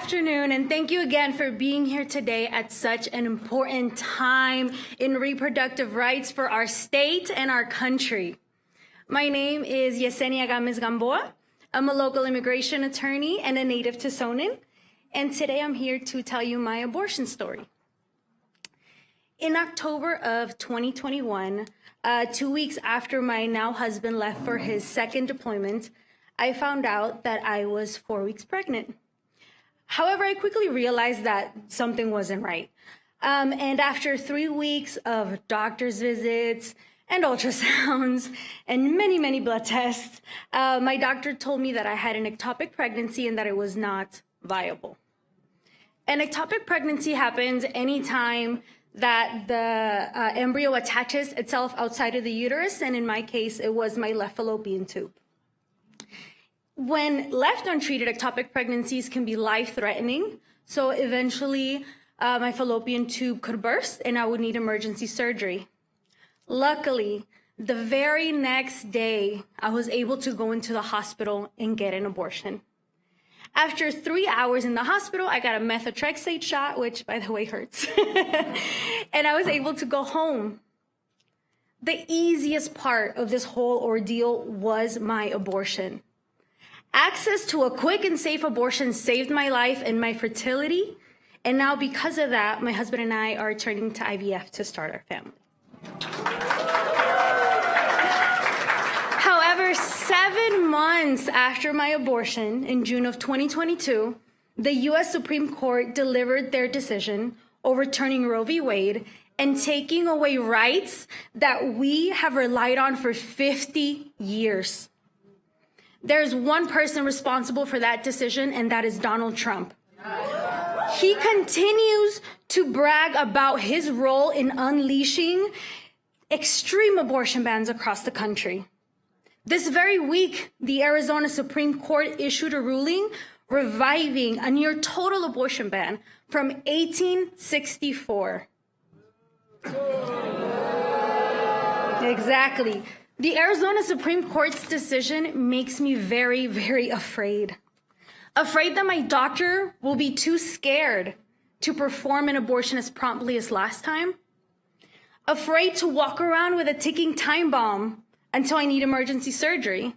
afternoon, and thank you again for being here today at such an important time in reproductive rights for our state and our country. My name is Yesenia Gamez Gamboa. I'm a local immigration attorney and a native Tucsonan, and today I'm here to tell you my abortion story. In October of 2021, 2 weeks after my now husband left for his second deployment, I found out that I was 4 weeks pregnant. However, I quickly realized that something wasn't right. And after 3 weeks of doctor's visits and ultrasounds and many blood tests, my doctor told me that I had an ectopic pregnancy and that it was not viable. An ectopic pregnancy happens anytime that the embryo attaches itself outside of the uterus, and in my case, it was my left fallopian tube. When left untreated, ectopic pregnancies can be life-threatening. So eventually, my fallopian tube could burst and I would need emergency surgery. Luckily, the very next day, I was able to go into the hospital and get an abortion. After 3 hours in the hospital, I got a methotrexate shot, which, by the way, hurts. And I was able to go home. The easiest part of this whole ordeal was my abortion. Access to a quick and safe abortion saved my life and my fertility. And now because of that, my husband and I are turning to IVF to start our family. However, 7 months after my abortion in June of 2022, the U.S. Supreme Court delivered their decision overturning Roe v. Wade and taking away rights that we have relied on for 50 years. There's one person responsible for that decision, and that is Donald Trump. He continues to brag about his role in unleashing extreme abortion bans across the country. This very week, the Arizona Supreme Court issued a ruling reviving a near total abortion ban from 1864. Exactly. The Arizona Supreme Court's decision makes me very afraid. Afraid that my doctor will be too scared to perform an abortion as promptly as last time. Afraid to walk around with a ticking time bomb until I need emergency surgery.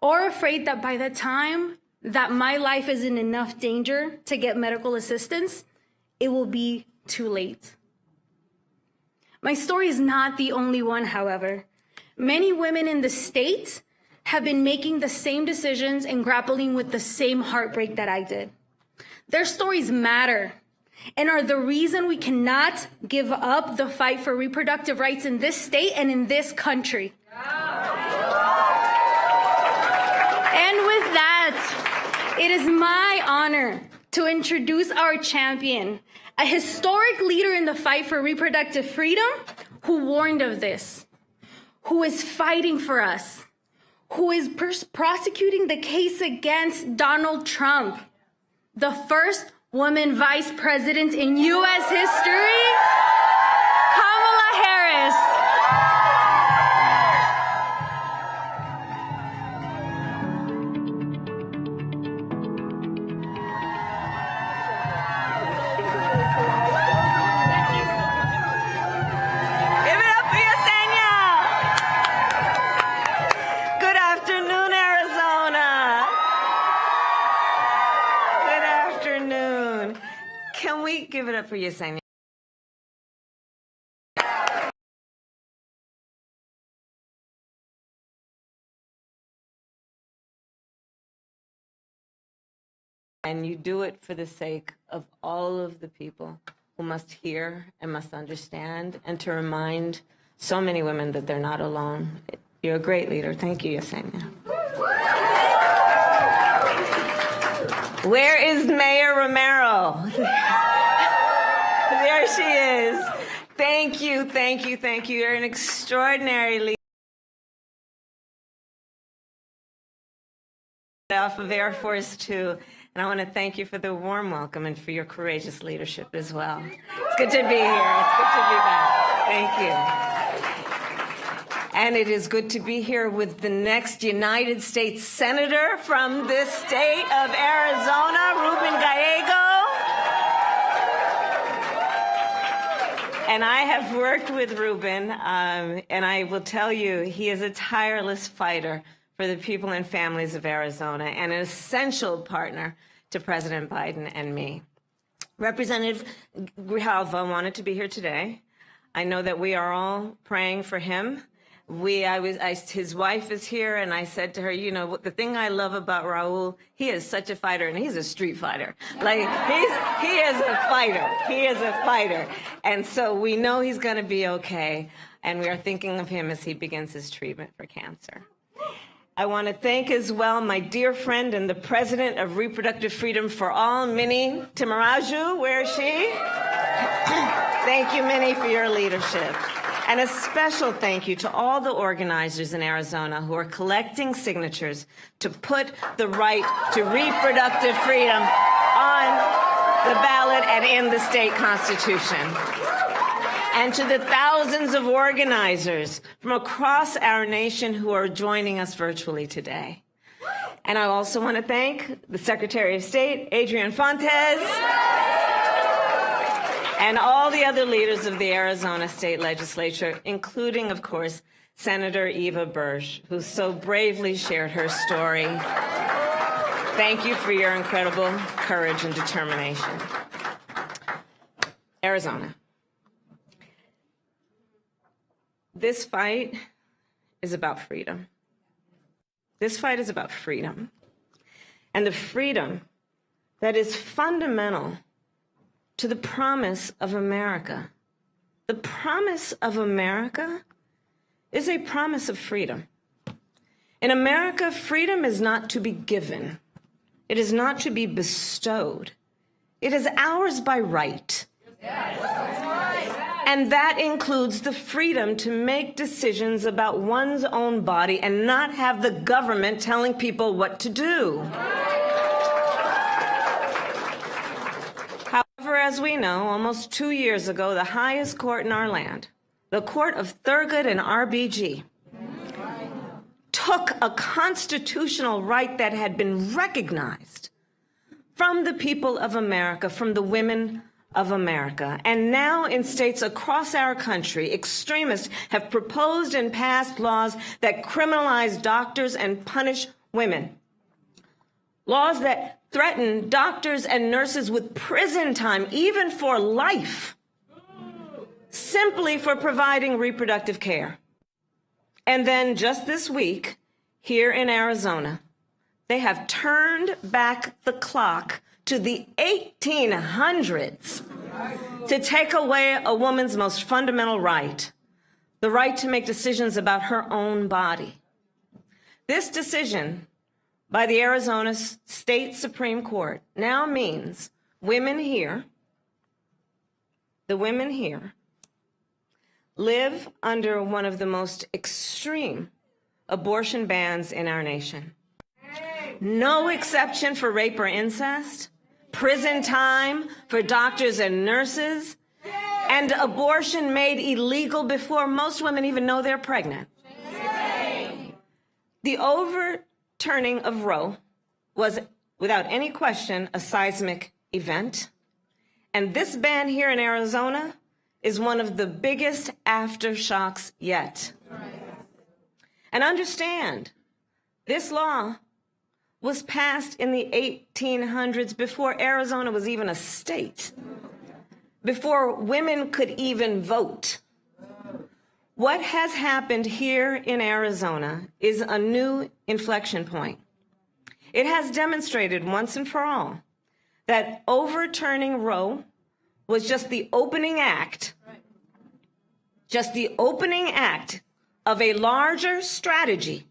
Or afraid that by the time that my life is in enough danger to get medical assistance, it will be too late. My story is not the only one, however. Many women in the state have been making the same decisions and grappling with the same heartbreak that I did. Their stories matter and are the reason we cannot give up the fight for reproductive rights in this state and in this country. And with that, it is my honor to introduce our champion, a historic leader in the fight for reproductive freedom who warned of this, who is fighting for us, who is prosecuting the case against Donald Trump, the first woman vice president in U.S. history, Kamala Harris. Give it up for Yesenia. And you do it for the sake of all of the people who must hear and must understand, and to remind so many women that they're not alone. You're a great leader. Thank you, Yesenia. Where is Mayor Romero? There she is. Thank you. You're an extraordinary leader. Off of Air Force Two, and I want to thank you for the warm welcome and for your courageous leadership as well. It's good to be here. It's good to be back. Thank you. And it is good to be here with the next United States Senator from this state of Arizona, Ruben Gallego. And I have worked with Ruben, and I will tell you, he is a tireless fighter for the people and families of Arizona and an essential partner to President Biden and me. Representative Grijalva wanted to be here today. I know that we are all praying for him. His wife is here, and I said to her, you know, the thing I love about Raul, he is such a fighter, and he's a street fighter. Like, he is a fighter. He is a fighter. And so we know he's going to be okay, and we are thinking of him as he begins his treatment for cancer. I want to thank as well my dear friend and the president of Reproductive Freedom for All, Minnie Timaraju. Where is she? Thank you, Minnie, for your leadership. And a special thank you to all the organizers in Arizona who are collecting signatures to put the right to reproductive freedom on the ballot and in the state constitution. And to the thousands of organizers from across our nation who are joining us virtually today. And I also want to thank the Secretary of State, Adrian Fontes, and all the other leaders of the Arizona State Legislature, including, of course, Senator Eva Bursch, who so bravely shared her story. Thank you for your incredible courage and determination. Arizona. This fight is about freedom. This fight is about freedom. And the freedom that is fundamental to the promise of America. The promise of America is a promise of freedom. In America, freedom is not to be given. It is not to be bestowed. It is ours by right. And that includes the freedom to make decisions about one's own body and not have the government telling people what to do. However, as we know, almost 2 years ago, the highest court in our land, the Court of Thurgood and RBG, took a constitutional right that had been recognized from the people of America, from the women of America. And now in states across our country, extremists have proposed and passed laws that criminalize doctors and punish women. Laws that threaten doctors and nurses with prison time, even for life, simply for providing reproductive care. And then just this week, here in Arizona, they have turned back the clock to the 1800s to take away a woman's most fundamental right, the right to make decisions about her own body. This decision by the Arizona State Supreme Court now means women here, the women here, live under one of the most extreme abortion bans in our nation. No exception for rape or incest, prison time for doctors and nurses, and abortion made illegal before most women even know they're pregnant. The overturning of Roe was, without any question, a seismic event. And this ban here in Arizona is one of the biggest aftershocks yet. And understand, this law was passed in the 1800s before Arizona was even a state, before women could even vote. What has happened here in Arizona is a new inflection point. It has demonstrated once and for all that overturning Roe was just the opening act, of a larger strategy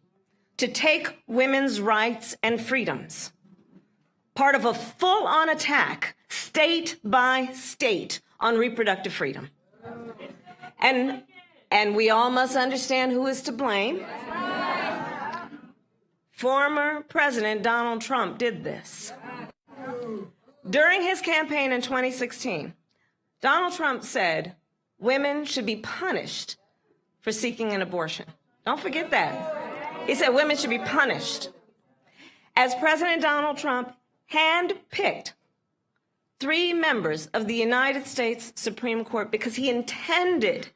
to take women's rights and freedoms, part of a full-on attack, state by state, on reproductive freedom. And we all must understand who is to blame. Former President Donald Trump did this. During his campaign in 2016, Donald Trump said women should be punished for seeking an abortion. Don't forget that. He said women should be punished. As President Donald Trump handpicked 3 members of the United States Supreme Court because he intended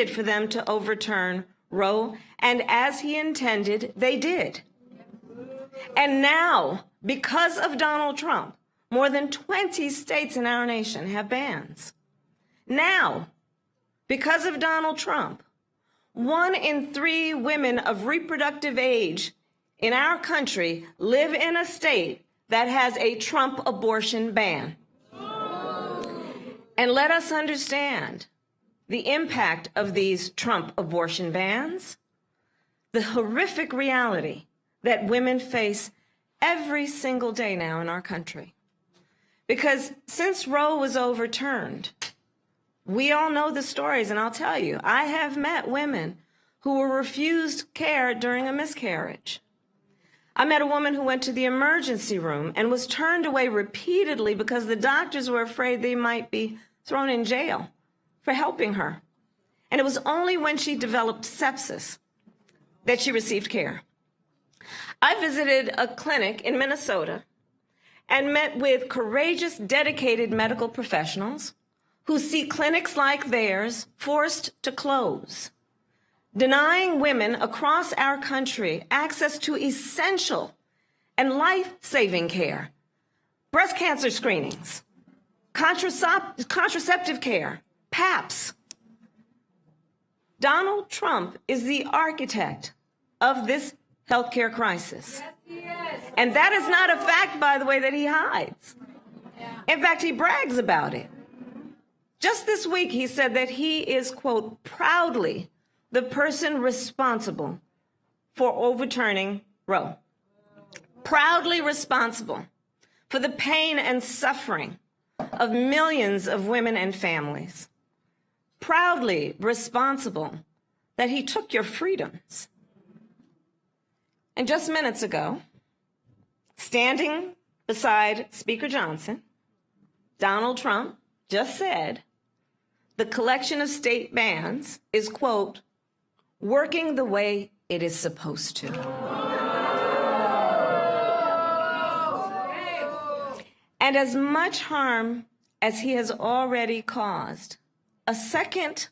for them to overturn Roe, and as he intended, they did. And now, because of Donald Trump, more than 20 states in our nation have bans. Now, because of Donald Trump, 1 in 3 women of reproductive age in our country live in a state that has a Trump abortion ban. And let us understand the impact of these Trump abortion bans, the horrific reality that women face every single day now in our country. Because since Roe was overturned, we all know the stories, and I'll tell you, I have met women who were refused care during a miscarriage. I met a woman who went to the emergency room and was turned away repeatedly because the doctors were afraid they might be thrown in jail for helping her. And it was only when she developed sepsis that she received care. I visited a clinic in Minnesota and met with courageous, dedicated medical professionals who see clinics like theirs forced to close, denying women across our country access to essential and life-saving care, breast cancer screenings, contraceptive care, PAPs. Donald Trump is the architect of this healthcare crisis. Yes, and that is not a fact, by the way, that he hides. In fact, he brags about it. Just this week, he said that he is, quote, proudly the person responsible for overturning Roe. Proudly responsible for the pain and suffering of millions of women and families. Proudly responsible that he took your freedoms. And just minutes ago, standing beside Speaker Johnson, Donald Trump just said the collection of state bans is, quote, working the way it is supposed to. And as much harm as he has already caused, a second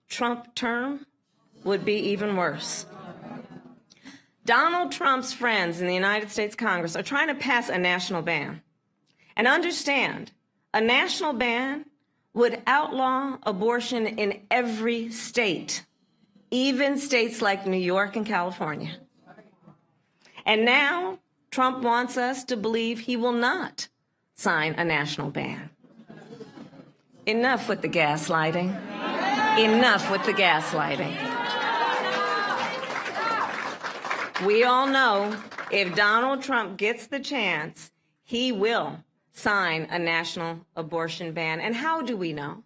Trump term would be even worse. Donald Trump's friends in the United States Congress are trying to pass a national ban. And understand, a national ban would outlaw abortion in every state, even states like New York and California. And now Trump wants us to believe he will not sign a national ban. Enough with the gaslighting. Enough with the gaslighting. We all know if Donald Trump gets the chance, he will sign a national abortion ban. And how do we know?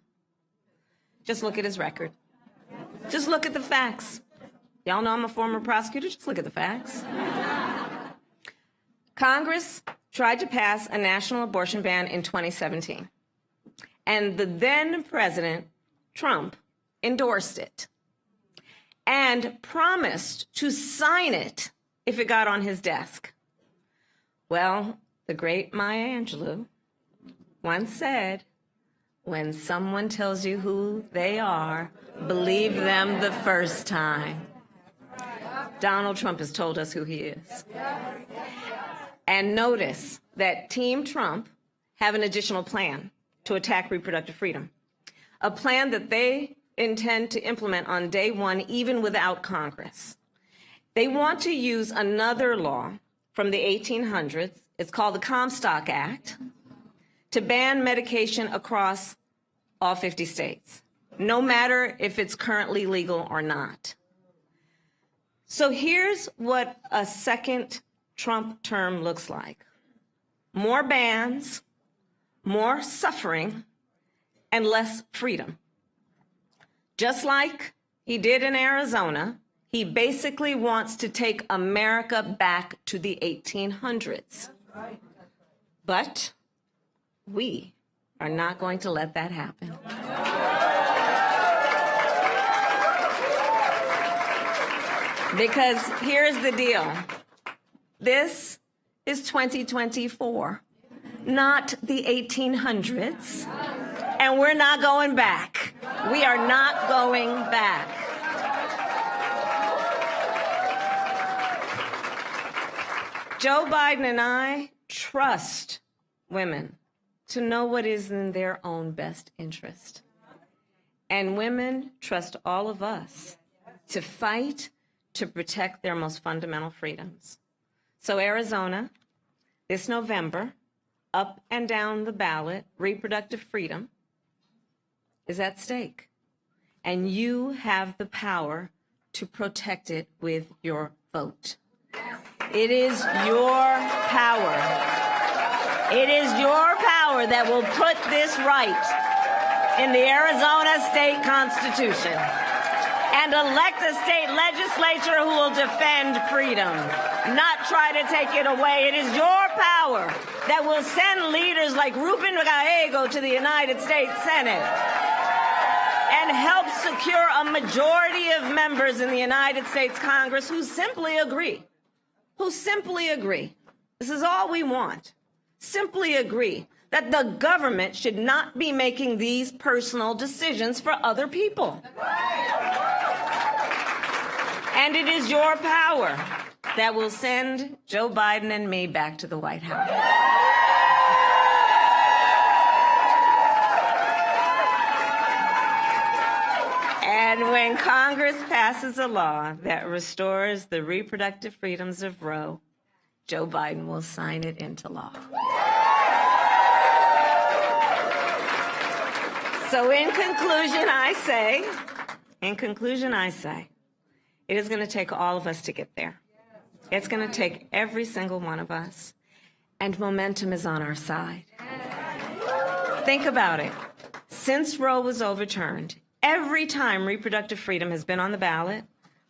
Just look at his record. Just look at the facts. Y'all know I'm a former prosecutor. Just look at the facts. Congress tried to pass a national abortion ban in 2017. And the then President Trump endorsed it and promised to sign it if it got on his desk. Well, the great Maya Angelou once said, when someone tells you who they are, believe them the first time. Donald Trump has told us who he is. And notice that Team Trump have an additional plan to attack reproductive freedom, a plan that they intend to implement on day one, even without Congress. They want to use another law from the 1800s, it's called the Comstock Act, to ban medication across all 50 states, no matter if it's currently legal or not. So here's what a second Trump term looks like. More bans, more suffering, and less freedom. Just like he did in Arizona, he basically wants to take America back to the 1800s. But we are not going to let that happen. Because here's the deal. This is 2024, not the 1800s, and we're not going back. We are not going back. Joe Biden and I trust women to know what is in their own best interest. And women trust all of us to fight to protect their most fundamental freedoms. So Arizona, this November, up and down the ballot, reproductive freedom is at stake. And you have the power to protect it with your vote. It is your power. It is your power that will put this right in the Arizona state constitution and elect a state legislature who will defend freedom, not try to take it away. It is your power that will send leaders like Ruben Gallego to the United States Senate and help secure a majority of members in the United States Congress who simply agree. This is all we want. Simply agree that the government should not be making these personal decisions for other people. And it is your power that will send Joe Biden and me back to the White House. And when Congress passes a law that restores the reproductive freedoms of Roe, Joe Biden will sign it into law. So in conclusion, I say, it is going to take all of us to get there. It's going to take every single one of us. And momentum is on our side. Think about it. Since Roe was overturned, every time reproductive freedom has been on the ballot,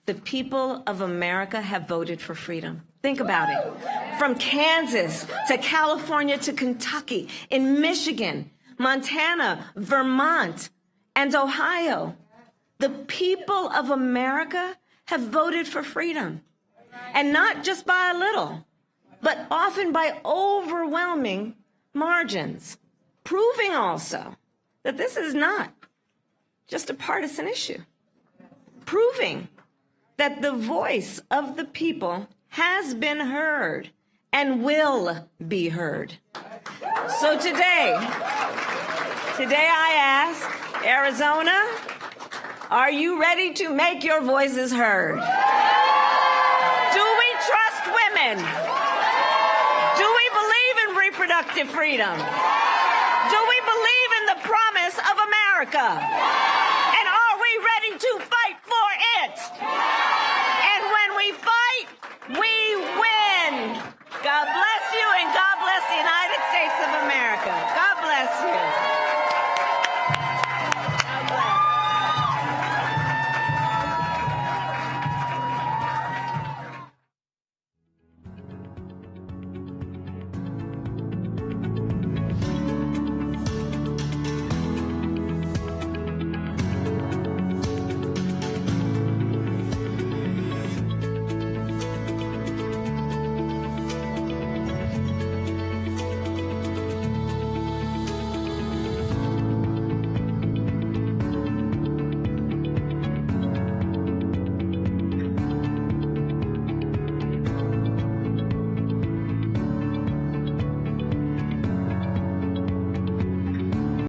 the people of America have voted for freedom. Think about it. From Kansas to California to Kentucky, in Michigan, Montana, Vermont, and Ohio, the people of America have voted for freedom. And not just by a little, but often by overwhelming margins, proving also that this is not just a partisan issue, proving that the voice of the people has been heard and will be heard. So today I ask, Arizona, are you ready to make your voices heard? Do we trust women? Do we believe in reproductive freedom? Do we believe in the promise of America?